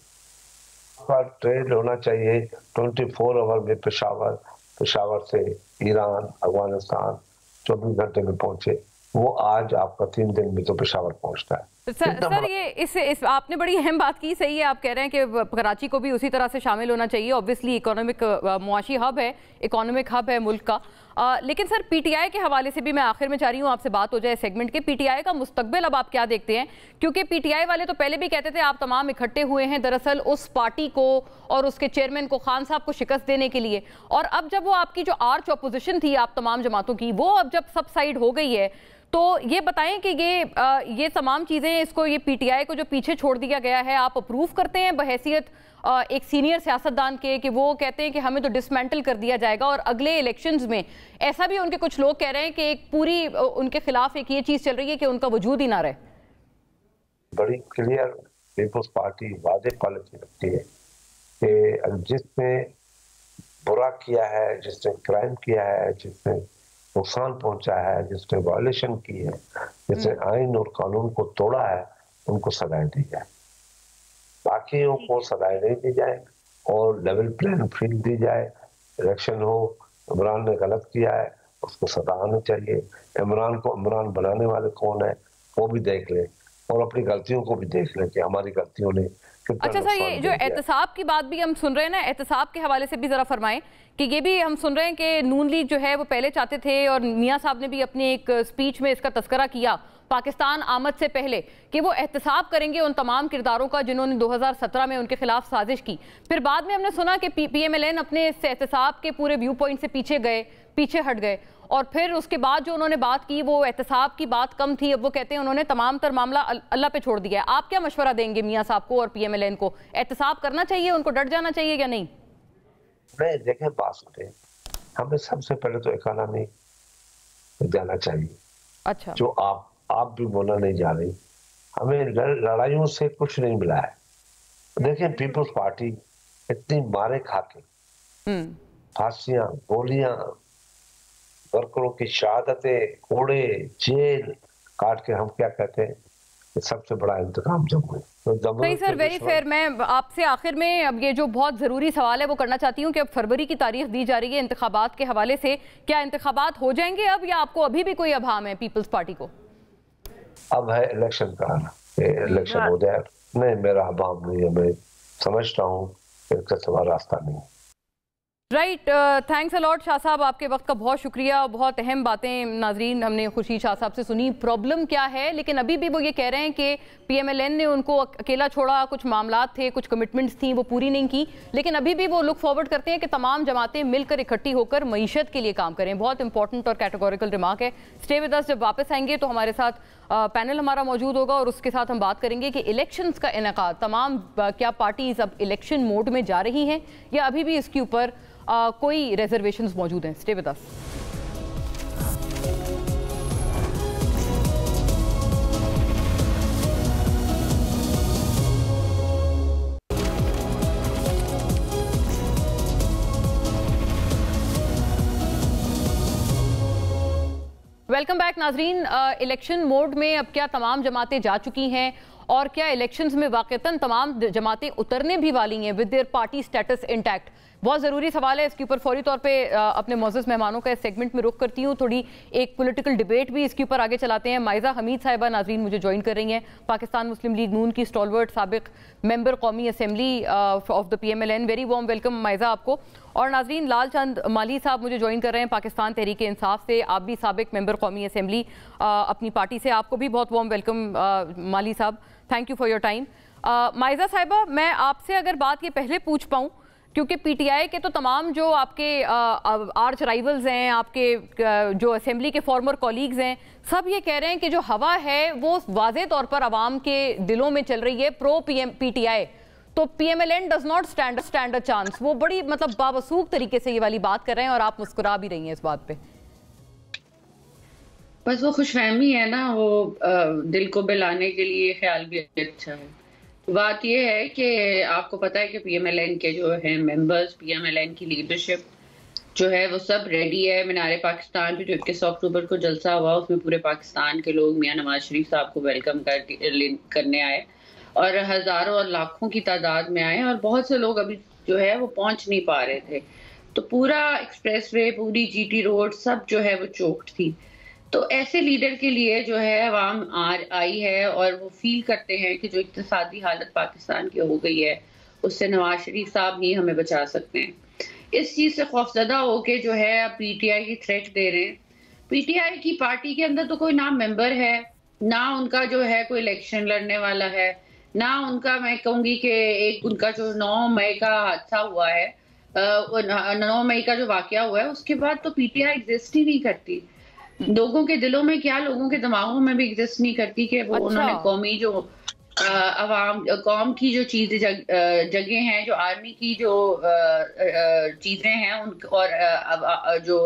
ट्रेड होना चाहिए 24 आवर में, पेशावर से ईरान, अफगानिस्तान 24 घंटे में पहुंचे। वो आज आपका 3 दिन में तो पेशावर पहुंचता है। सर ये इस आपने बड़ी अहम बात की, सही है, आप कह रहे हैं कि कराची को भी उसी तरह से शामिल होना चाहिए। ऑब्वियसली इकोनॉमिक मुआशी हब है, इकोनॉमिक हब है मुल्क का। लेकिन सर पीटीआई के हवाले से भी मैं आखिर में चाह रही हूँ आपसे बात हो जाए सेगमेंट के। पीटीआई का मुस्तकबिल अब आप क्या देखते हैं? क्योंकि पीटीआई वाले तो पहले भी कहते थे आप तमाम इकट्ठे हुए हैं दरअसल उस पार्टी को और उसके चेयरमैन को, खान साहब को शिकस्त देने के लिए। और अब जब वो आपकी जो आर्च अपोजिशन थी आप तमाम जमातों की, वो अब जब सब साइड हो गई है, तो ये बताएं कि ये तमाम चीज़ें, इसको ये पीटीआई को जो पीछे छोड़ दिया गया है, आप अप्रूव करते हैं बहैसियत एक सीनियर सियासतदान के, कि वो कहते हैं कि हमें तो डिसमेंटल कर दिया जाएगा और अगले इलेक्शंस में ऐसा भी उनके कुछ लोग कह रहे हैं कि एक पूरी उनके खिलाफ एक ये चीज़ चल रही है कि उनका वजूद ही ना रहे? बड़ी क्लियर पीपल्स पार्टी वादे पॉलिसी रखती है कि जिसने बुरा किया है, जिसने क्राइम किया है, जिसने नुकसान पहुंचा है, जिसने वायलेशन की है, जिसने आइन और कानून को तोड़ा है, उनको सजाएं दी जाए। बाकियों को सजाएं नहीं दी जाए और लेवल प्लेइंग फील्ड दी जाए। इलेक्शन हो, इमरान ने गलत किया है, उसको सजा आनी चाहिए। इमरान को इमरान बनाने वाले कौन है वो भी देख ले और अपनी गलतियों को भी देख ले कि हमारी गलतियों ने। अच्छा सर, ये जो एहतसाब की बात भी हम सुन रहे हैं ना, एहतसाब के हवाले से भी जरा फरमाएं कि ये भी हम सुन रहे हैं कि नून लीग जो है वो पहले चाहते थे, और मियां साहब ने भी अपने एक स्पीच में इसका तस्करा किया पाकिस्तान आमद से पहले, कि वो एहतसाब करेंगे उन तमाम किरदारों का जिन्होंने 2017 में उनके खिलाफ साजिश की। फिर बाद में हमने सुना कि PMLN अपने एहतसाब के पूरे व्यू पॉइंट से पीछे हट गए, और फिर उसके बाद जो उन्होंने बात की वो एहतसाब की बात कम थी। अब वो कहते हैं उन्होंने तमाम तर मामला अल्लाह पे छोड़ दिया है। आप क्या मशवरा देंगे मियां साहब को और PMLN को? एहतसाब करना चाहिए, उनको डट जाना चाहिए या नहीं? नहीं, देखें बात सुने, हमें सबसे पहले तो इकोनॉमी जाना चाहिए। अच्छा, जो आप भी बोलना नहीं जा रही, हमें लड़ाइयों से कुछ नहीं मिला है। देखिए पीपल्स पार्टी इतनी मारे खा के, फांसियां, गोलियां, वर्करों की शहादतें, कोड़े, जेल काट के, हम क्या कहते हैं, सबसे बड़ा इंतकाम जब हुए। सही सर, वेरी फेयर। मैं आपसे आखिर में अब ये जो बहुत ज़रूरी सवाल है वो करना चाहती हूँ कि अब फरवरी की तारीख दी जा रही है इंतखाबात के हवाले से, क्या इंतखाबात हो जाएंगे अब, या आपको अभी भी कोई अभाम है पीपल्स पार्टी को? अब है इलेक्शन कराना, इलेक्शन हो जाए। नहीं, मेरा अभाव नहीं है, मैं समझता हूँ इसका सिवा रास्ता नहीं। राइट, थैंक्स अलॉट शाह साहब, आपके वक्त का बहुत शुक्रिया। बहुत अहम बातें नाजरीन हमने खुर्शीद शाह साहब से सुनी। प्रॉब्लम क्या है, लेकिन अभी भी वो ये कह रहे हैं कि PMLN ने उनको अकेला छोड़ा, कुछ मामला थे, कुछ कमिटमेंट्स थी वो पूरी नहीं की, लेकिन अभी भी वो लुक फॉरवर्ड करते हैं कि तमाम जमातें मिलकर इकट्ठी होकर मईशत के लिए काम करें। बहुत इंपॉर्टेंट और कैटेगोरिकल रिमार्क है। स्टे विद अस, जब वापस आएंगे तो हमारे साथ पैनल हमारा मौजूद होगा और उसके साथ हम बात करेंगे कि इलेक्शंस का इनेकाद, तमाम क्या पार्टीज अब इलेक्शन मोड में जा रही हैं या अभी भी इसके ऊपर कोई रिजर्वेशंस मौजूद हैं। Stay with us. Welcome back नाजरीन। इलेक्शन मोड में अब क्या तमाम जमातें जा चुकी हैं और क्या इलेक्शंस में वाकईतन तमाम जमातें उतरने भी वाली हैं with their party status intact? बहुत ज़रूरी सवाल है। इसके ऊपर फौरी तौर पे अपने मोअज़्ज़ज़ मेहमानों का इस सेगमेंट में रुख करती हूँ। थोड़ी एक पॉलिटिकल डिबेट भी इसके ऊपर आगे चलाते हैं। माइज़ा हमीद साहिबा नाज़रीन मुझे ज्वाइन कर रही हैं, पाकिस्तान मुस्लिम लीग नून की स्टॉलवर्ट साबिक मेंबर कौमी assembly of the PMLN। Very warm welcome Maiza आपको। और नाज़रीन लाल चंद माली साहब मुझे ज्वाइन कर रहे हैं पाकिस्तान तहरीक इंसाफ से, आप भी साबिक मेंबर कौमी असम्बली अपनी पार्टी से, आपको भी बहुत वार्म वेलकम माली साहब, thank you for your time. Maiza साहिबा, मैं आपसे अगर बात ये पहले पूछ पाऊँ, क्योंकि PTI के तो तमाम जो आपके आर्च राइवल्स हैं, आपके जो असेंबली के फॉर्मर कॉलीग्स हैं, सब ये कह रहे हैं कि जो हवा है वो वाज़े तौर पर आवाम के दिलों में चल रही है प्रो PTI। तो PMLN does not stand a chance. वो बड़ी मतलब बावसूख तरीके से ये वाली बात कर रहे हैं और आप मुस्कुरा भी रही हैं इस बात पे। बस वो खुशफहमी है ना, वो दिल को बहलाने के लिए ख्याल भी अच्छा है। बात ये है कि आपको पता है कि PMLN के जो हैं मेंबर्स, PMLN की लीडरशिप जो है वो सब रेडी है। मीनार पाकिस्तान पे जो 21 अक्टूबर को जलसा हुआ, उसमें पूरे पाकिस्तान के लोग मियां नवाज शरीफ साहब को वेलकम करने आए और हजारों और लाखों की तादाद में आए, और बहुत से लोग अभी जो है वो पहुंच नहीं पा रहे थे। तो पूरा एक्सप्रेसवे, पूरी GT रोड सब जो है वो चोक्ड थी। तो ऐसे लीडर के लिए जो है अवाम आई है और वो फील करते हैं कि जो इक्तिसादी हालत पाकिस्तान की हो गई है उससे नवाज शरीफ साहब ही हमें बचा सकते हैं। इस चीज़ से खौफजदा होके जो है अब PTI की थ्रेट दे रहे हैं। PTI की पार्टी के अंदर तो कोई ना मेंबर है, ना उनका जो है कोई इलेक्शन लड़ने वाला है, ना उनका, मैं कहूँगी कि एक उनका जो 9 मई का हादसा हुआ है, 9 मई का जो वाकया हुआ है, उसके बाद तो PTI एग्जिस्ट ही नहीं करती। लोगों के दिलों में क्या, लोगों के दिमागों में भी एग्जिस्ट नहीं करती कि वो उन्होंने कौमी जो कौम की जो चीजें जगह हैं, जो आर्मी की जो चीजें हैं और जो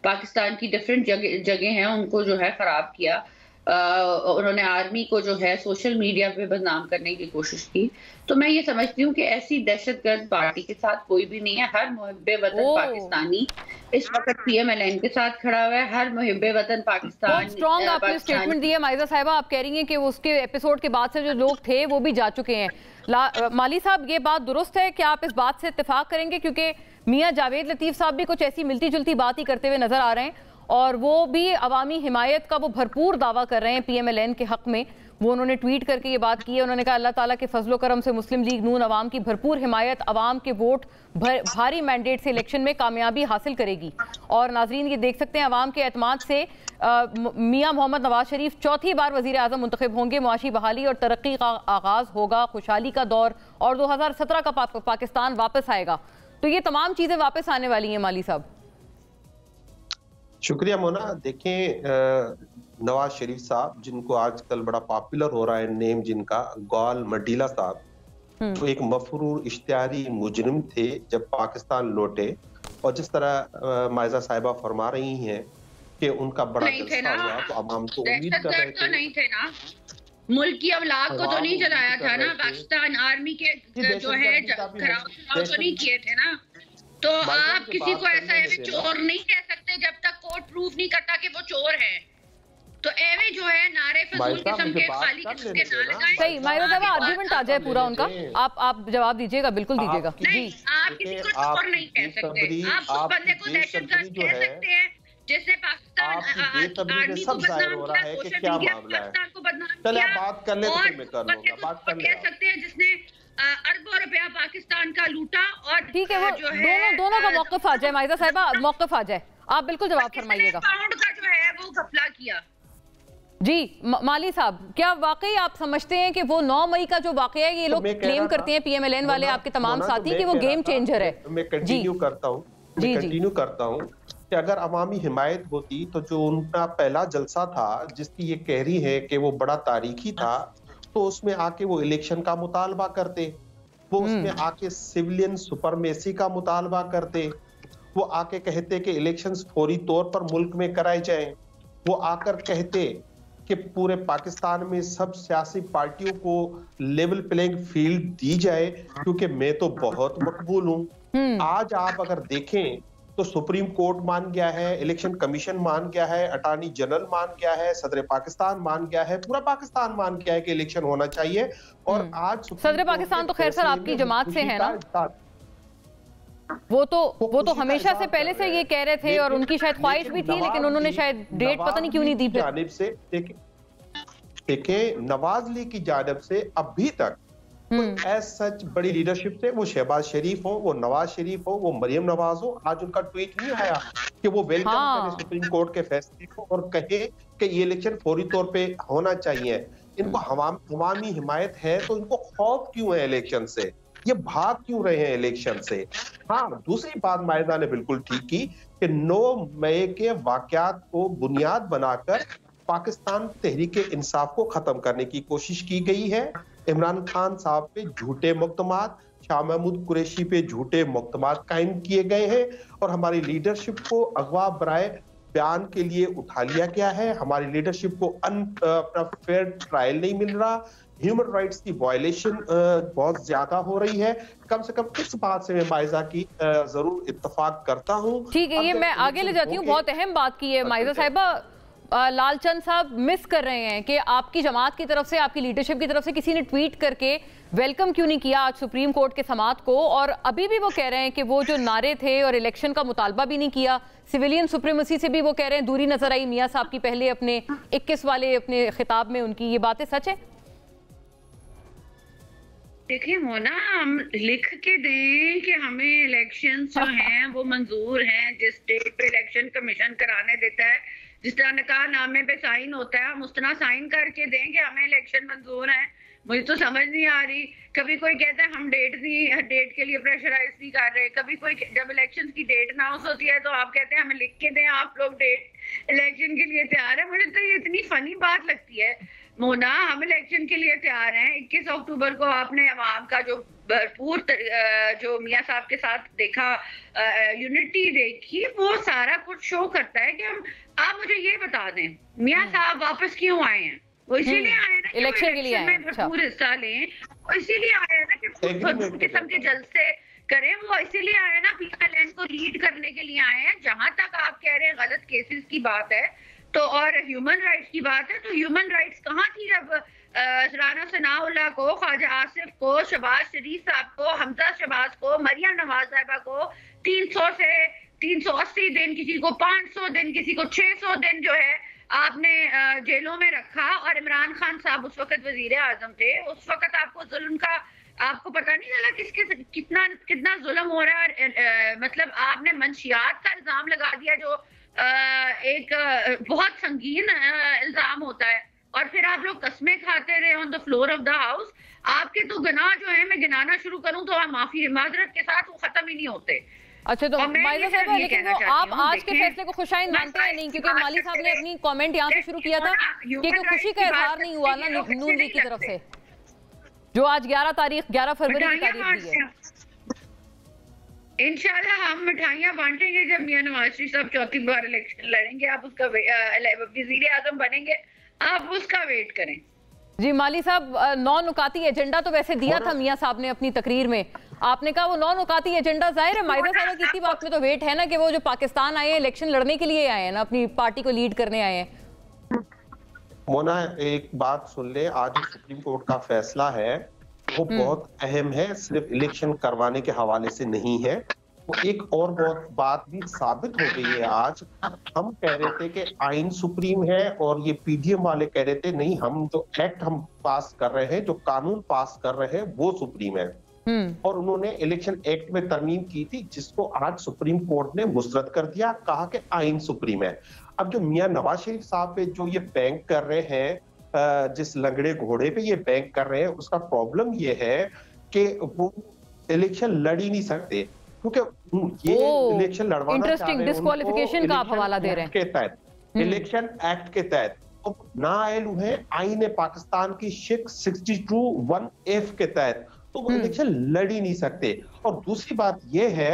पाकिस्तान की डिफरेंट जगह हैं उनको जो है खराब किया। उन्होंने आर्मी को जो है सोशल मीडिया पे बदनाम करने की कोशिश की। तो मैं ये समझती हूँ कि ऐसी दहशतगर्द पार्टी के साथ कोई भी नहीं है। हर मुहिब्बे वतन पाकिस्तानी इस वक्त PMLN के साथ खड़ा हुआ है। हर मुहिब्बे वतन पाकिस्तान। बहुत स्ट्रॉन्ग आपने स्टेटमेंट दी है माइज़ा साहिबा। आप कह रही हैं कि उसके एपिसोड के बाद से जो लोग थे वो भी जा चुके हैं। माली साहब, ये बात दुरुस्त है? क्या आप इस बात से इत्तेफाक करेंगे? क्योंकि मियां जावेद लतीफ साहब भी कुछ ऐसी मिलती जुलती बात ही करते हुए नजर आ रहे हैं और वो भी अवामी हिमायत का वो भरपूर दावा कर रहे हैं PMLN के हक में। वो उन्होंने ट्वीट करके ये बात की है। उन्होंने कहा अल्लाह ताला के फजलो करम से मुस्लिम लीग नून अवाम की भरपूर हिमायत, अवाम के वोट भारी मैंडेट से इलेक्शन में कामयाबी हासिल करेगी। और नाजरीन ये देख सकते हैं अवाम के एतमाद से मियां मोहम्मद नवाज शरीफ चौथी बार वजीर आजम मुंतखब होंगे। मुआशी बहाली और तरक्की का आगाज होगा, खुशहाली का दौर, और 2017 का पाकिस्तान वापस आएगा। तो ये तमाम चीजें वापस आने वाली हैं माली साहब। शुक्रिया मोना। देखें, नवाज शरीफ साहब जिनको आजकल बड़ा पॉपुलर हो रहा है नेम जिनका, गौल मडीला साहब, तो एक मफरूर इश्तिहारी मुजरिम थे जब पाकिस्तान लौटे। और जिस तरह माइज़ा साहिबा फरमा रही हैं कि उनका बड़ा जलसा हुआ, तो अवाम तो उम्मीद कर रहे थे। नहीं थे ना, मुल्क की औलाद को तो नहीं जलाया था ना, पाकिस्तान आर्मी के जो है खराब तो नहीं किए थे ना। तो आप किसी को ऐसा चोर नहीं कह सकते जब तक कोर्ट प्रूफ नहीं करता कि वो चोर है। तो एवे जो है नारे फजूल किस्म के खाली किस्म के ना लगाएं। सही माइज़ा साहब, आर्गुमेंट आ जाए पूरा उनका। आप जवाब दीजिएगा, बिल्कुल दीजिएगा। नहीं, आप किसी को चोर नहीं कह सकते। आप उस बंदे को दहशतगर्द कह सकते हैं जिसने पाकिस्तान आर्मी को बदनाम किया, सोशल मीडिया पाकिस्तान को बदनाम किया। बात कर ले तो मैं कर लूंगा, बात कर कह सकते हैं जिसने अरबों रुपया पाकिस्तान का लूटा। और ठीक है, वो दोनों का मौक़िफ़ आ जाए माइज़ा साहिबा, मौक़िफ़ आ जाए। आप बिल्कुल जवाब फरमाइएगा। पाउंड का जो है वो घपला किया। जी माली साहब, क्या वाकई आप समझते हैं कि वो 9 मई का जो वाकया है, ये लोग क्लेम करते हैं PMLN वाले, आपके तमाम साथी, कि वो गेम चेंजर है? मैं कंटिन्यू करता हूँ कि अगर अवामी हिमायत होती तो जो उनका पहला जलसा था जिसकी ये कह रही है कि वो बड़ा तारीखी था, तो उसमें आके वो इलेक्शन का मुतालबा करते, वो उसमें आके सिविलियन सुपरमेसी का मुतालबा करते, वो आके कहते कि इलेक्शंस फौरी तौर पर मुल्क में कराए जाएं, वो आकर कहते कि पूरे पाकिस्तान में सब सियासी पार्टियों को लेवल प्लेइंग फील्ड दी जाए, क्योंकि मैं तो बहुत मकबूल हूं। आज आप अगर देखें तो सुप्रीम कोर्ट मान गया है, इलेक्शन कमीशन मान गया है, अटॉर्नी जनरल मान गया है, सदर पाकिस्तान मान गया है, पूरा पाकिस्तान मान गया है कि इलेक्शन होना चाहिए। और आज सदर पाकिस्तान तो खैर सर आपकी जमात से है ना, वो तो हमेशा से पहले से ये कह रहे थे और उनकी शायद ख्वाहिश भी थी, लेकिन उन्होंने शायद डेट पता नहीं क्यों नहीं दी। जानिब से देखिए नवाज लीग की जानिब से अभी तक एज सच बड़ी लीडरशिप से, वो शहबाज शरीफ हो, वो नवाज शरीफ हो, वो मरियम नवाज हो, आज उनका ट्वीट नहीं आया कि वो वेलकम करें सुप्रीम कोर्ट के फैसले को और कहे कि ये इलेक्शन फौरी तौर पे होना चाहिए। इनको अवामी हिमायत है तो इनको खौफ क्यों है इलेक्शन से, ये भाग क्यों रहे हैं इलेक्शन से। हाँ, दूसरी बात माहिदा ने बिल्कुल ठीक की कि 9 मई के वाकयात को बुनियाद बनाकर पाकिस्तान तहरीक इंसाफ को खत्म करने की कोशिश की गई है। इमरान खान साहब पे झूठे मुकदमात, शाह महमूद कुरैशी पे झूठे मुकदमात कायम किए गए हैं और हमारी लीडरशिप को अगवा बराए बयान के लिए उठा लिया गया है। हमारी लीडरशिप को अपना फेयर ट्रायल नहीं मिल रहा, ह्यूमन राइट्स की वायलेशन बहुत ज्यादा हो रही है। कम से कम इस बात से मैं माइजा की जरूर इत्तेफाक करता हूँ। ठीक है, ये मैं आगे ले जाती हूँ, बहुत अहम बात की है माइजा साहिबा। लालचंद साहब मिस कर रहे हैं कि आपकी जमात की तरफ से, आपकी लीडरशिप की तरफ से किसी ने ट्वीट करके वेलकम क्यों नहीं किया आज सुप्रीम कोर्ट के समाअत को, और अभी भी वो कह रहे हैं कि वो जो नारे थे और इलेक्शन का मुतालबा भी नहीं किया, सिविलियन सुप्रीमेसी से भी वो कह रहे हैं दूरी नजर आई मियां साहब की पहले अपने 21 वाले अपने खिताब में उनकी। ये बातें सच है? देखिए मोना, हम लिख के दें कि हमें इलेक्शन जो हैं वो मंजूर हैं, जिस डेट पे इलेक्शन कमीशन कराने देता है, जिस तरह निकाहनामे पे साइन होता है, हम उस तरह साइन करके दें कि हमें इलेक्शन मंजूर है। मुझे तो समझ नहीं आ रही। कभी कोई कहता है हम डेट के लिए प्रेशराइज नहीं कर रहे, कभी कोई जब इलेक्शन की डेट अनाउंस होती है तो आप कहते हैं हमें लिख के दें आप लोग डेट इलेक्शन के लिए तैयार है। मुझे तो ये इतनी फनी बात लगती है मोना। हम इलेक्शन के लिए तैयार हैं। 21 अक्टूबर को आपने अवाम का जो भरपूर जो मियां साहब के साथ देखा, यूनिटी देखी, वो सारा कुछ शो करता है कि हम। आप मुझे ये बता दें मियां साहब वापस क्यों आए हैं? वो इसीलिए आए ना इलेक्शन के लिए में भरपूर हिस्सा लें, और इसीलिए आए ना कि भरपूर किस्म के जलसे करें। वो इसीलिए आए ना PMLN को लीड करने के लिए आए हैं। जहां तक आप कह रहे हैं गलत केसेस की बात है तो, और ह्यूमन राइट्स की बात है, तो ह्यूमन राइट्स कहाँ थी जब राना सनाउल्लाह को, ख्वाजा आसिफ को, शहबाज शरीफ साहब को, हमजा शहबाज को, मरियम नवाज साहिबा को 300 से 380 दिन, किसी को 500 दिन, किसी को 600 दिन जो है आपने जेलों में रखा। और इमरान खान साहब उस वक्त वजीर आजम थे। उस वक्त आपको जुल्म का आपको पता नहीं चला किसके कितना जुल्म हो रहा है। मतलब आपने मंशियात का इल्जाम लगा दिया जो एक बहुत संगीन इल्जाम होता है, और फिर आप लोग कस्में खाते रहे on the floor of the house. आपके तो गुनाह जो है, मैं गिनाना शुरू करूं तो माफी माजरत के साथ वो खत्म ही नहीं होते। अच्छा, तो माइजा साहब, लेकिन तो आप आज के फैसले को खुशाइन मानते हैं नहीं? क्योंकि माली साहब ने अपनी कमेंट यहाँ से शुरू किया था कि खुशी का इजहार नहीं हुआ ना नून लीग की तरफ से, जो आज 11 फरवरी की तारीख दी है। इंशाल्लाह हम मिठाइयाँ बांटेंगे जब मियां नवाज शरीफ साहब चौथी बार इलेक्शन लड़ेंगे। आप उसका वजीर आजम बनेंगे, आप उसका वेट करें। जी माली साहब, 9 नुकाती एजेंडा तो वैसे दिया था मियां साहब ने अपनी तकरीर में। आपने कहा वो 9 नुकाती एजेंडा जाहिर है माइदा साहब की इसी बात में तो वेट है ना कि वो जो पाकिस्तान आए हैं इलेक्शन लड़ने के लिए आए हैं ना, अपनी पार्टी को लीड करने आए हैं। मोना, एक बात सुन ले, आज सुप्रीम कोर्ट का फैसला है वो बहुत अहम है, सिर्फ इलेक्शन करवाने के हवाले से नहीं है। वो एक और बहुत बात भी साबित हो गई है। आज हम कह रहे थे कि आइन सुप्रीम है और ये PDM वाले कह रहे थे नहीं, हम जो एक्ट हम पास कर रहे हैं, जो कानून पास कर रहे हैं वो सुप्रीम है। और उन्होंने इलेक्शन एक्ट में तरमीम की थी जिसको आज सुप्रीम कोर्ट ने मुस्तरद कर दिया, कहा कि आइन सुप्रीम है। अब जो मियां नवाज शरीफ साहब पे जो ये बैंक कर रहे हैं, जिस लंगड़े घोड़े पे ये बैंक कर रहे हैं, उसका प्रॉब्लम ये है कि वो इलेक्शन लड़ ही नहीं सकते, क्योंकि ये इलेक्शन लड़वाना चाह रहे हैं डिस्क्वालिफिकेशन का आप हवाला दे रहे हैं के तहत, इलेक्शन एक्ट के तहत तो ना आयल हुए आईन पाकिस्तान की 62(1)(f) के तहत, तो वो इलेक्शन लड़ ही नहीं सकते। और दूसरी बात ये है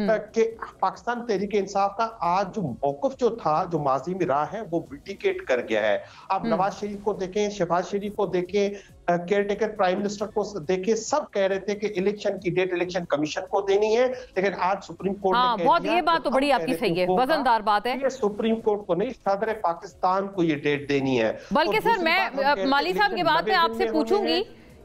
कि पाकिस्तान तहरीक इंसाफ का आज जो मौक़िफ़ जो था, जो माजी में रहा है, वो विंडिकेट कर गया है। आप नवाज शरीफ को देखें, शहबाज शरीफ को देखें, केयर टेकर प्राइम मिनिस्टर को देखें, सब कह रहे थे कि इलेक्शन की डेट इलेक्शन कमीशन को देनी है, लेकिन आज सुप्रीम कोर्ट ने बहुत ये बात तो बड़ी आपकी सही है, वजनदार बात है। ये सुप्रीम कोर्ट को नहीं, सदर पाकिस्तान को ये डेट देनी है। बल्कि सर मैं माली साहब की बात में आपसे पूछूंगी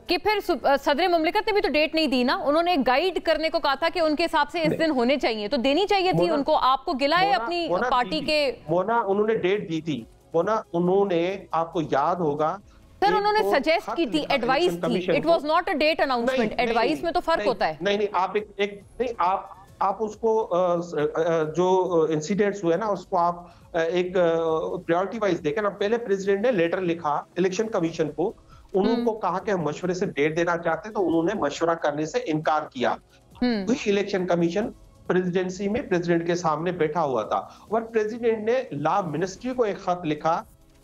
कि फिर सदर मुमलिकत ने भी तो डेट नहीं दी ना, उन्होंने गाइड करने को कहा था कि उनके हिसाब से इस दिन होने चाहिए, तो देनी चाहिए थी उनको। आपको गिला है अपनी पार्टी के? मोना उन्होंने डेट दी थी, मोना उन्होंने, आपको याद होगा सर, उन्होंने सजेस्ट की थी, एडवाइस थी, it was not a date announcement. Advice में तो फर्क होता है। नहीं आप उसको जो इंसिडेंट्स हुए ना, उसको आप एक प्रायोरिटी वाइज देखें ना। पहले प्रेसिडेंट ने लेटर लिखा इलेक्शन कमीशन को, उनको कहा कि हम मशवरे से डेट देना चाहते हैं, तो उन्होंने मशवरा करने से इनकार किया। इलेक्शन कमीशन प्रेसिडेंसी में प्रेसिडेंट के सामने बैठा हुआ था और प्रेसिडेंट ने लॉ मिनिस्ट्री को एक खत लिखा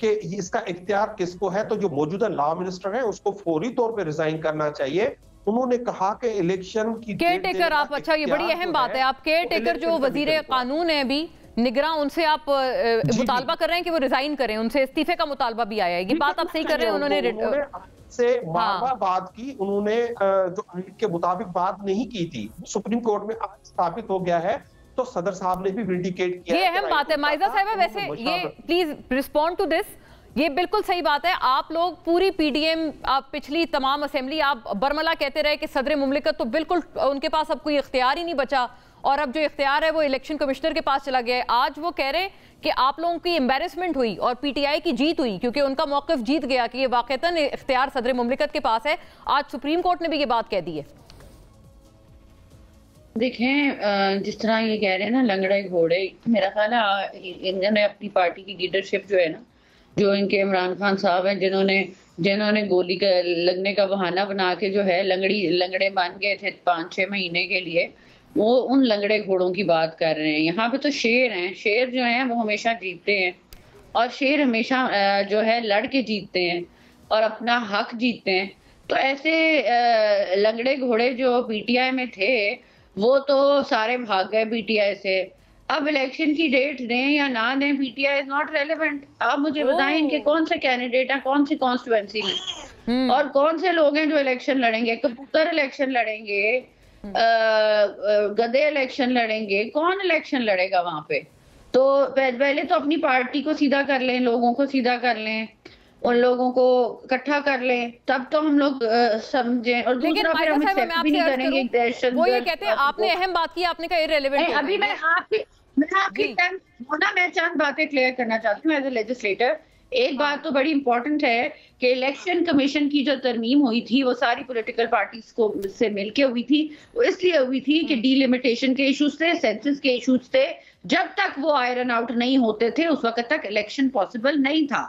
कि इसका इख्तियार किसको है, तो जो मौजूदा लॉ मिनिस्टर है उसको फौरी तौर पे रिजाइन करना चाहिए। उन्होंने कहा कि इलेक्शन की केयर टेकर, आप अच्छा, ये बड़ी अहम बात है, आप केयर टेकर जो वजीर कानून है अभी निगरान, उनसे आप मुतालबा कर रहे हैं कि वो रिजाइन करें, उनसे इस्तीफे का मुतालबा भी आया है। ये बात आप सही कर रहे हैं। उन्होंने से बार-बार बात की, उन्होंने जो आइन के मुताबिक बात नहीं की थी, सुप्रीम कोर्ट में आज साबित हो गया है, तो सदर साहब ने भी विंडिकेट किया। ये अहम बात है माइजा साहब। वैसे ये प्लीज रिस्पॉन्ड टू दिस, ये बिल्कुल सही बात है। आप लोग पूरी पीडीएम, आप पिछली तमाम असेंबली, आप बरमला कहते रहे कि सदर मुमलिकत तो बिल्कुल उनके पास अब कोई इख्तियार ही नहीं बचा और अब जो इख्तियार है वो इलेक्शन कमिश्नर के पास चला गया है। आज वो कह रहे हैं कि आप लोगों की एम्बेरसमेंट हुई और पीटीआई की जीत हुई क्योंकि उनका मौक़िफ़ जीत गया कि ये वाक़तन इख्तियार सदर मुमलिकत के पास है। आज सुप्रीम कोर्ट ने भी ये बात कह दी है। देखें, जिस तरह ये कह रहे हैं ना लंगड़े घोड़े, मेरा ख्याल है इन्होंने अपनी पार्टी की लीडरशिप जो है ना, जो इनके इमरान खान साहब हैं, जिन्होंने गोली का लगने का बहाना बना के जो है लंगड़े बन गए थे 5-6 महीने के लिए, वो उन लंगड़े घोड़ों की बात कर रहे हैं। यहाँ पे तो शेर हैं, शेर जो हैं वो हमेशा जीतते हैं और शेर हमेशा जो है लड़ के जीतते हैं और अपना हक जीतते हैं। तो ऐसे लंगड़े घोड़े जो पीटीआई में थे वो तो सारे भाग गए पीटीआई से। अब इलेक्शन की डेट दें या ना दें, पीटीआई इज नॉट रेलेवेंट। आप मुझे बताएं इनके कौन से कैंडिडेट हैं, कौन सी कॉन्स्टिट्यूएंसी में, और कौन से लोग हैं जो इलेक्शन लड़ेंगे। कबूतर इलेक्शन लड़ेंगे, गधे इलेक्शन लड़ेंगे, कौन इलेक्शन लड़ेगा वहां पे? तो पहले तो अपनी पार्टी को सीधा कर लें, लोगों को सीधा कर लें, उन लोगों को इकट्ठा कर लें, तब तो हम लोग समझें। और दूसरा फिर हम एक्सेप्ट भी नहीं करेंगे। वो ये कहते हैं, आपने अहम बात की, आपने कहा इररिलेवेंट। अभी मैं आपकी मैं चंद बातें क्लियर करना चाहती हूँ एज ए लेजिस्लेटर। एक बात तो बड़ी इंपॉर्टेंट है कि इलेक्शन कमीशन की जो तरमीम हुई थी वो सारी पॉलिटिकल पार्टीज को से मिलके हुई थी। वो इसलिए हुई थी कि डीलिमिटेशन के इश्यूज थे, सेंसस के इश्यूज थे। जब तक वो आयरन आउट नहीं होते थे उस वक्त तक इलेक्शन पॉसिबल नहीं था।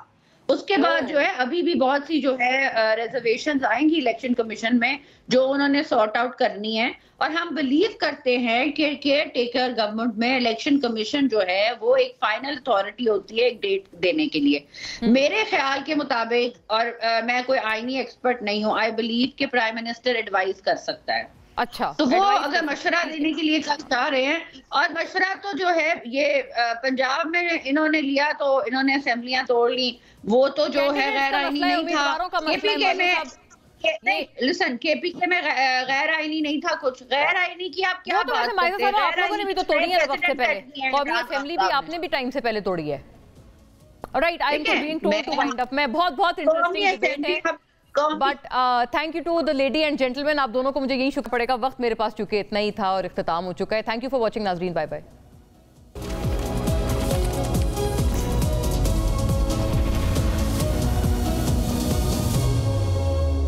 उसके बाद जो है अभी भी बहुत सी जो है रिजर्वेशंस आएंगी इलेक्शन कमीशन में जो उन्होंने सॉर्ट आउट करनी है। और हम बिलीव करते हैं कि केयर टेकर गवर्नमेंट में इलेक्शन कमीशन जो है वो एक फाइनल अथॉरिटी होती है एक डेट देने के लिए। मेरे ख्याल के मुताबिक, और मैं कोई आईनी एक्सपर्ट नहीं हूँ, आई बिलीव कि प्राइम मिनिस्टर एडवाइस कर सकता है। अच्छा, तो वो अगर मशवरा देने के लिए कल चाह रहे हैं, और मशवरा तो जो है ये पंजाब में इन्होंने लिया तो इन्होंने असेंबलियां तोड़ ली, वो तो जो है गैर आईनी नहीं था। केपीके में नहीं, लिसन, केपीके में गैर आईनी नहीं था, कुछ गैर आईनी की आप क्या बात करते हैं? आप लोगों ने भी तो तोड़ी है वक्त से पहले, कौमी असेंबली भी आपने भी टाइम से पहले तोड़ी है। Right, I am being told to wind up. मैं बहुत इंटरेस्टिंग डिबेट है, but thank you to the lady and gentleman. आप दोनों को मुझे यही शुक्र पड़ेगा, वक्त मेरे पास चूंकि इतना ही था और इख्तिताम हो चुका है। थैंक यू फॉर वॉचिंग नाजरीन, बाय बाय।